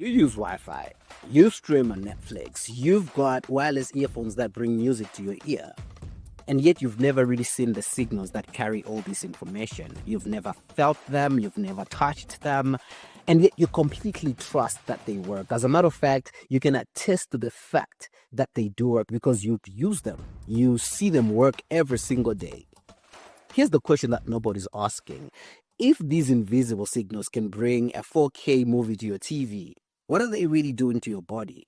You use Wi-Fi, you stream on Netflix, you've got wireless earphones that bring music to your ear, and yet you've never really seen the signals that carry all this information. You've never felt them, you've never touched them, and yet you completely trust that they work. As a matter of fact, you can attest to the fact that they do work because you've used them. You see them work every single day. Here's the question that nobody's asking. If these invisible signals can bring a 4K movie to your TV, what are they really doing to your body?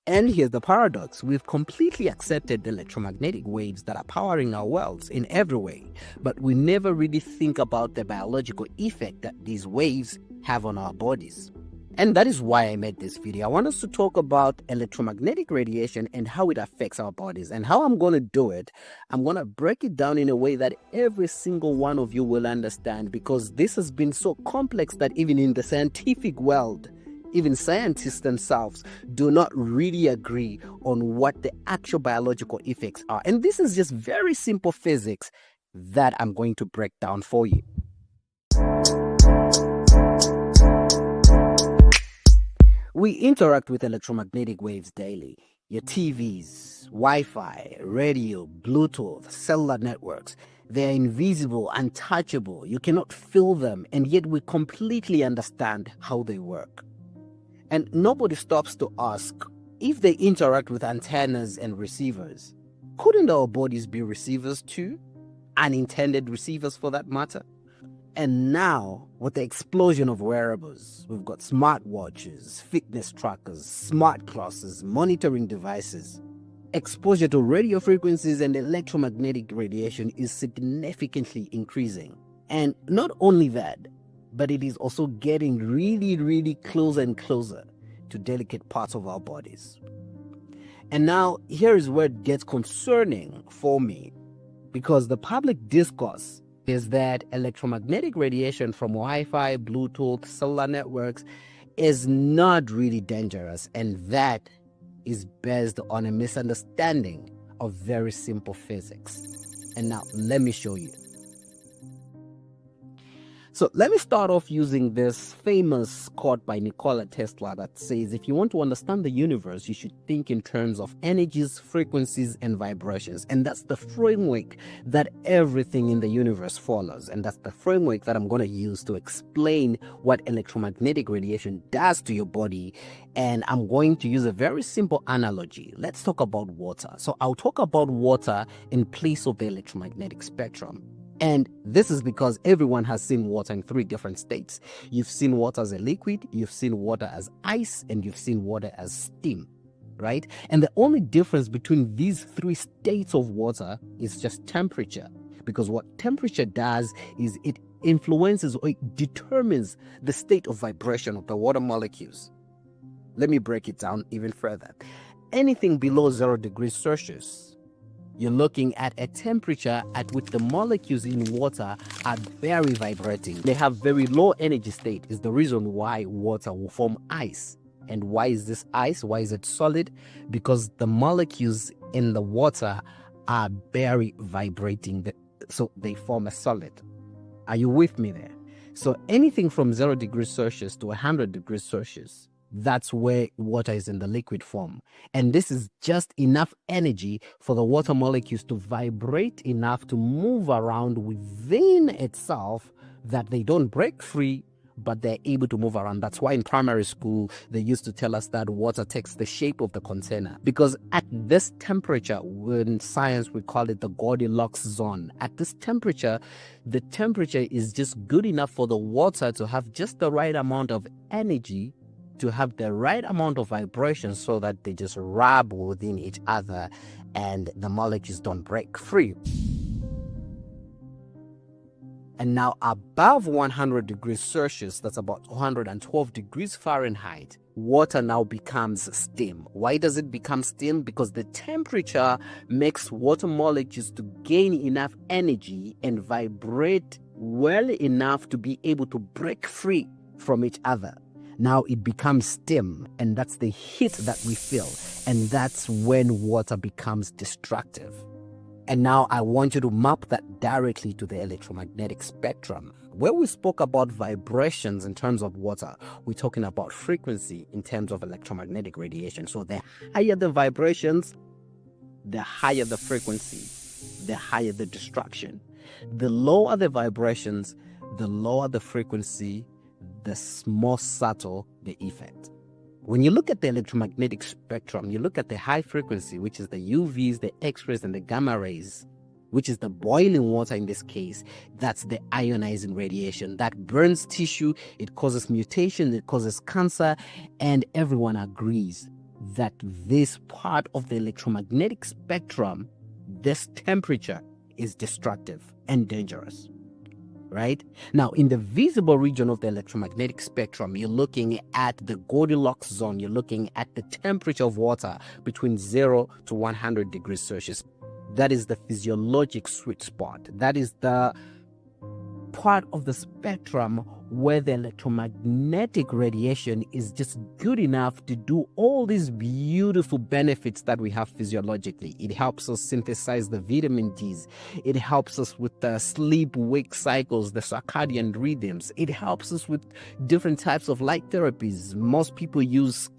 And here's the paradox. We've completely accepted the electromagnetic waves that are powering our worlds in every way, but we never really think about the biological effect that these waves have on our bodies. And that is why I made this video. I want us to talk about electromagnetic radiation and how it affects our bodies. And how I'm going to do it, I'm going to break it down in a way that every single one of you will understand, because this has been so complex that even in the scientific world, even scientists themselves do not really agree on what the actual biological effects are. And this is just very simple physics that I'm going to break down for you. We interact with electromagnetic waves daily. Your TVs, Wi-Fi, radio, Bluetooth, cellular networks, they're invisible, untouchable. You cannot feel them, and yet we completely understand how they work. And nobody stops to ask, if they interact with antennas and receivers, couldn't our bodies be receivers too? Unintended receivers for that matter? And now, with the explosion of wearables, we've got smartwatches, fitness trackers, smart glasses, monitoring devices. Exposure to radio frequencies and electromagnetic radiation is significantly increasing. And not only that, but it is also getting really closer and closer to delicate parts of our bodies. And now, here is where it gets concerning for me, because the public discourse is that electromagnetic radiation from Wi-Fi, Bluetooth, cellular networks is not really dangerous, and that is based on a misunderstanding of very simple physics. And now, let me show you. So let me start off using this famous quote by Nikola Tesla that says, if you want to understand the universe, you should think in terms of energies, frequencies, and vibrations. And that's the framework that everything in the universe follows. And that's the framework that I'm going to use to explain what electromagnetic radiation does to your body. And I'm going to use a very simple analogy. Let's talk about water. So I'll talk about water in place of the electromagnetic spectrum. And this is because everyone has seen water in three different states. You've seen water as a liquid, you've seen water as ice, and you've seen water as steam, right? And the only difference between these three states of water is just temperature. Because what temperature does is it influences or it determines the state of vibration of the water molecules. Let me break it down even further. Anything below 0 degrees Celsius, you're looking at a temperature at which the molecules in water are very vibrating. They have very low energy state. Is the reason why water will form ice. And why is this ice? Why is it solid? Because the molecules in the water are very vibrating, so they form a solid. Are you with me there? So anything from 0 degrees Celsius to 100 degrees Celsius, that's where water is in the liquid form. And this is just enough energy for the water molecules to vibrate enough to move around within itself, that they don't break free, but they're able to move around. That's why in primary school, they used to tell us that water takes the shape of the container. Because at this temperature, in science, we call it the Goldilocks zone. At this temperature, the temperature is just good enough for the water to have just the right amount of energy, to have the right amount of vibration so that they just rub within each other and the molecules don't break free. And now above 100 degrees Celsius, that's about 212 degrees Fahrenheit, water now becomes steam. Why does it become steam? Because the temperature makes water molecules to gain enough energy and vibrate well enough to be able to break free from each other. Now it becomes steam, and that's the heat that we feel, and that's when water becomes destructive. And now I want you to map that directly to the electromagnetic spectrum. Where we spoke about vibrations in terms of water, we're talking about frequency in terms of electromagnetic radiation. So the higher the vibrations, the higher the frequency, the higher the destruction. The lower the vibrations, the lower the frequency, the more subtle the effect. When you look at the electromagnetic spectrum, you look at the high frequency, which is the UVs, the X-rays, and the gamma rays, which is the boiling water in this case. That's the ionizing radiation that burns tissue, it causes mutation, it causes cancer, and everyone agrees that this part of the electromagnetic spectrum, this temperature, is destructive and dangerous. Right? Now, in the visible region of the electromagnetic spectrum, you're looking at the Goldilocks zone. You're looking at the temperature of water between 0 to 100 degrees Celsius. That is the physiologic sweet spot. That is the part of the spectrum where the electromagnetic radiation is just good enough to do all these beautiful benefits that we have physiologically. It helps us synthesize the vitamin Ds. It helps us with the sleep-wake cycles, the circadian rhythms. It helps us with different types of light therapies. Most people use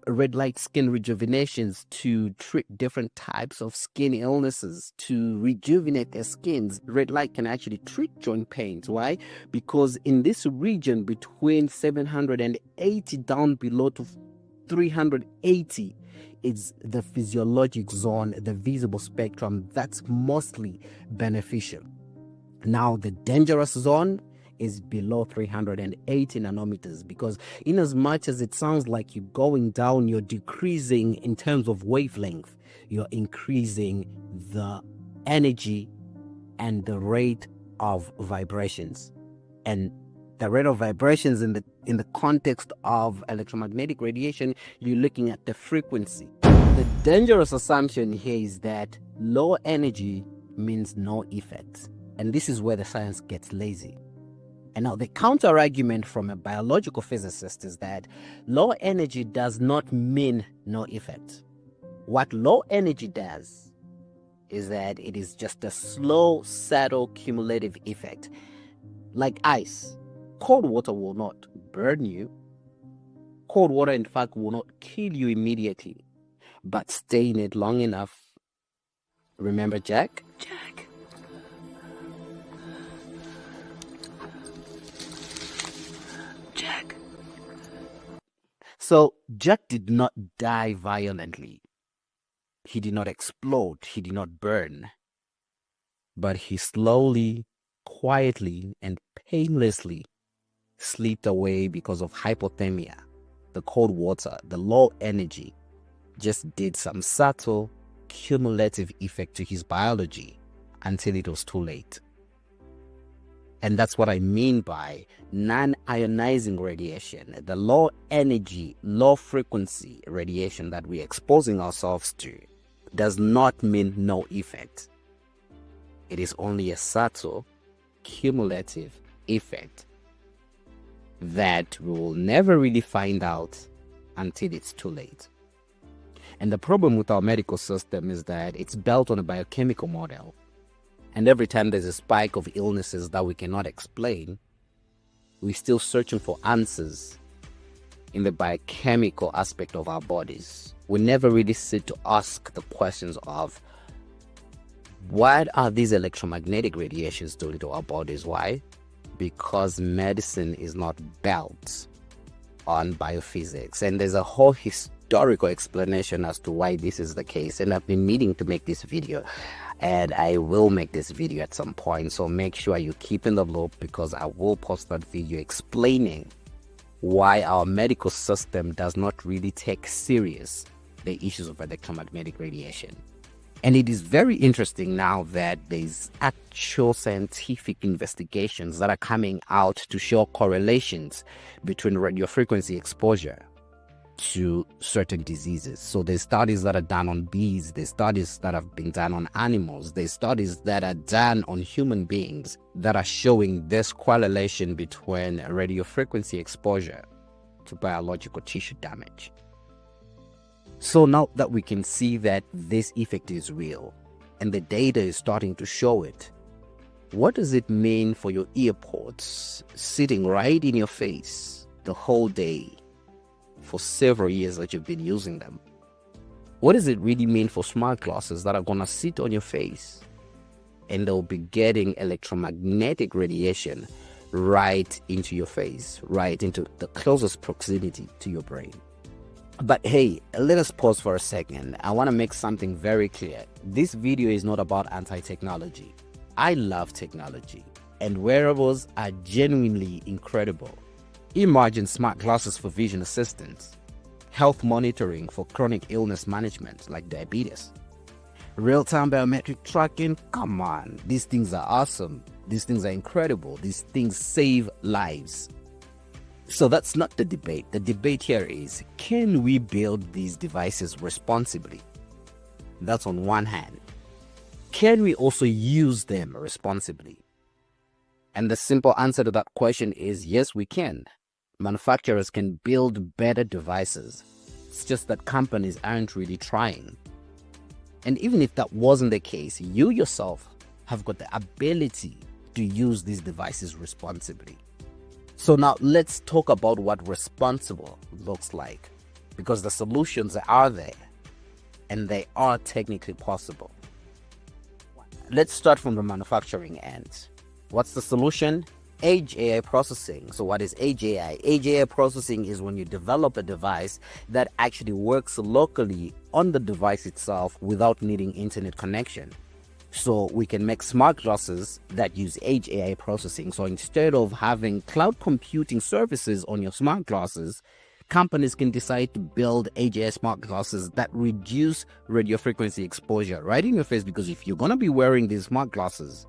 red light skin rejuvenations to treat different types of skin illnesses, to rejuvenate their skins. Red light can actually treat joint pains. Why? Because in this region between 780 down below to 380, it's the physiologic zone, the visible spectrum that's mostly beneficial. Now, the dangerous zone is below 380 nanometers, because in as much as it sounds like you're going down, you're decreasing in terms of wavelength, you're increasing the energy and the rate of vibrations. And the rate of vibrations in the context of electromagnetic radiation, you're looking at the frequency. The dangerous assumption here is that low energy means no effects. And this is where the science gets lazy. And now the counter argument from a biological physicist is that low energy does not mean no effect. What low energy does is that it is just a slow, subtle, cumulative effect. Like ice, cold water will not burn you. Cold water, in fact, will not kill you immediately. But stay in it long enough. Remember Jack? Jack. So Jack did not die violently. He did not explode. He did not burn. But he slowly, quietly, and painlessly slipped away because of hypothermia. The cold water, the low energy, just did some subtle, cumulative effect to his biology until it was too late. And that's what I mean by non-ionizing radiation, the low energy, low frequency radiation that we're exposing ourselves to does not mean no effect. It is only a subtle, cumulative effect that we will never really find out until it's too late. And the problem with our medical system is that it's built on a biochemical model. And every time there's a spike of illnesses that we cannot explain, we're still searching for answers in the biochemical aspect of our bodies. We never really sit to ask the questions of what are these electromagnetic radiations doing to our bodies? Why? Because medicine is not built on biophysics. And there's a whole historical explanation as to why this is the case. And I've been meaning to make this video. And I will make this video at some point, so make sure you keep in the loop, because I will post that video explaining why our medical system does not really take serious the issues of electromagnetic radiation. And it is very interesting now that there's actual scientific investigations that are coming out to show correlations between radiofrequency exposure to certain diseases. So there's studies that are done on bees, there's studies that have been done on animals, there's studies that are done on human beings that are showing this correlation between radiofrequency exposure to biological tissue damage. So now that we can see that this effect is real and the data is starting to show it, What does it mean for your earpods sitting right in your face the whole day for several years that you've been using them? What does it really mean for smart glasses that are going to sit on your face and they'll be getting electromagnetic radiation right into your face, right into the closest proximity to your brain? But hey, let us pause for a second. I want to make something very clear. This video is not about anti-technology. I love technology, and wearables are genuinely incredible. Imagine smart glasses for vision assistance, health monitoring for chronic illness management like diabetes, real-time biometric tracking. Come on, these things are awesome. These things are incredible. These things save lives. So that's not the debate. The debate here is, can we build these devices responsibly? That's on one hand. Can we also use them responsibly? And the simple answer to that question is yes, we can. Manufacturers can build better devices. It's just that companies aren't really trying. And even if that wasn't the case, you yourself have got the ability to use these devices responsibly. So now let's talk about what responsible looks like, because the solutions are there and they are technically possible. Let's start from the manufacturing end. What's the solution? Edge AI processing. So what is Edge AI? Edge AI processing is when you develop a device that actually works locally on the device itself without needing internet connection. So we can make smart glasses that use Edge AI processing. So instead of having cloud computing services on your smart glasses, companies can decide to build Edge AI smart glasses that reduce radio frequency exposure right in your face. Because if you're going to be wearing these smart glasses,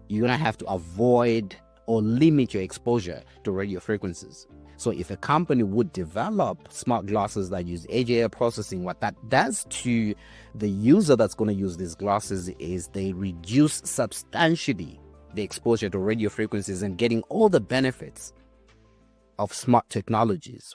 you're going to have to avoid or limit your exposure to radio frequencies. So if a company would develop smart glasses that use Edge AI processing, what that does to the user that's going to use these glasses is they reduce substantially the exposure to radio frequencies and getting all the benefits of smart technologies.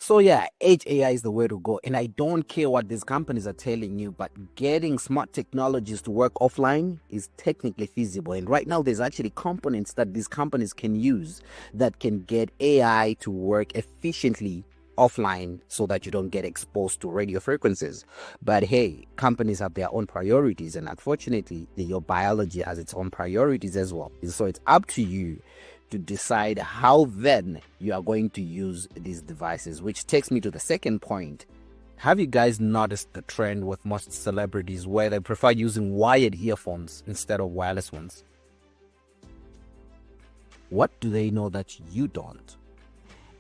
So yeah, Edge AI is the way to go. And I don't care what these companies are telling you, but getting smart technologies to work offline is technically feasible. And right now, there's actually components that these companies can use that can get AI to work efficiently offline so that you don't get exposed to radio frequencies. But hey, companies have their own priorities, and unfortunately, your biology has its own priorities as well. So it's up to you to decide how then you are going to use these devices, which takes me to the second point. Have you guys noticed the trend with most celebrities where they prefer using wired earphones instead of wireless ones? What do they know that you don't?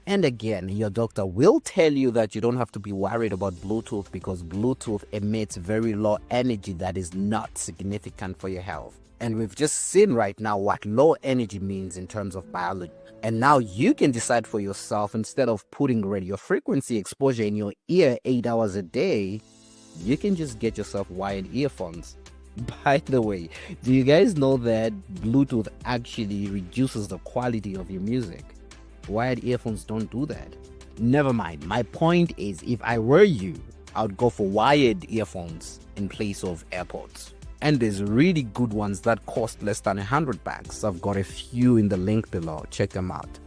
And again, your doctor will tell you that you don't have to be worried about Bluetooth because Bluetooth emits very low energy that is not significant for your health. And we've just seen right now what low energy means in terms of biology. And now you can decide for yourself, instead of putting radio frequency exposure in your ear 8 hours a day, you can just get yourself wired earphones. By the way, do you guys know that Bluetooth actually reduces the quality of your music? Wired earphones don't do that. Never mind. My point is, if I were you, I would go for wired earphones in place of AirPods. And there's really good ones that cost less than $100. I've got a few in the link below. Check them out.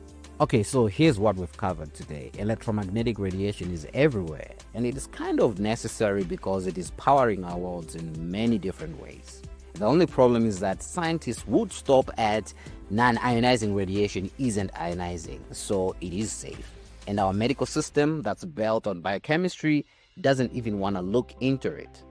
Okay, so here's what we've covered today. Electromagnetic radiation is everywhere, and it is kind of necessary because it is powering our worlds in many different ways. The only problem is that scientists would stop at non-ionizing radiation isn't ionizing, so it is safe. And our medical system that's built on biochemistry doesn't even want to look into it.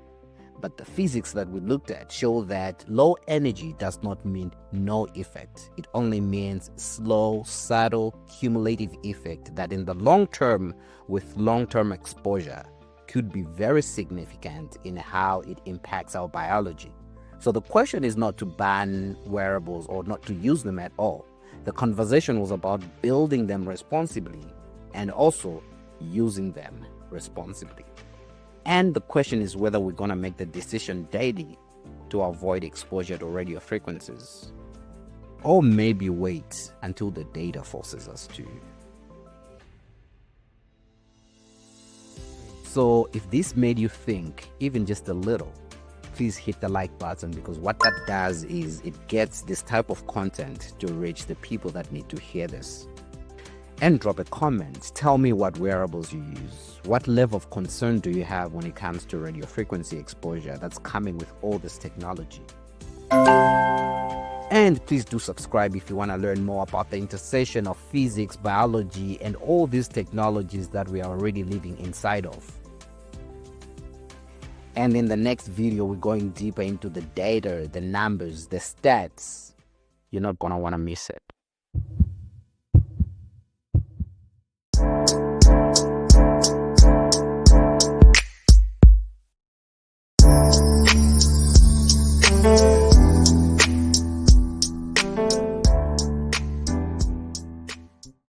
But the physics that we looked at show that low energy does not mean no effect. It only means slow, subtle, cumulative effect that in the long term, with long-term exposure, could be very significant in how it impacts our biology. So the question is not to ban wearables or not to use them at all. The conversation was about building them responsibly and also using them responsibly. And the question is whether we're going to make the decision daily to avoid exposure to radio frequencies, or maybe wait until the data forces us to. So if this made you think even just a little, please hit the like button, because what that does is it gets this type of content to reach the people that need to hear this. And drop a comment. Tell me what wearables you use. What level of concern do you have when it comes to radio frequency exposure that's coming with all this technology? And please do subscribe if you want to learn more about the intersection of physics, biology, and all these technologies that we are already living inside of. And in the next video, we're going deeper into the data, the numbers, the stats. You're not going to want to miss it.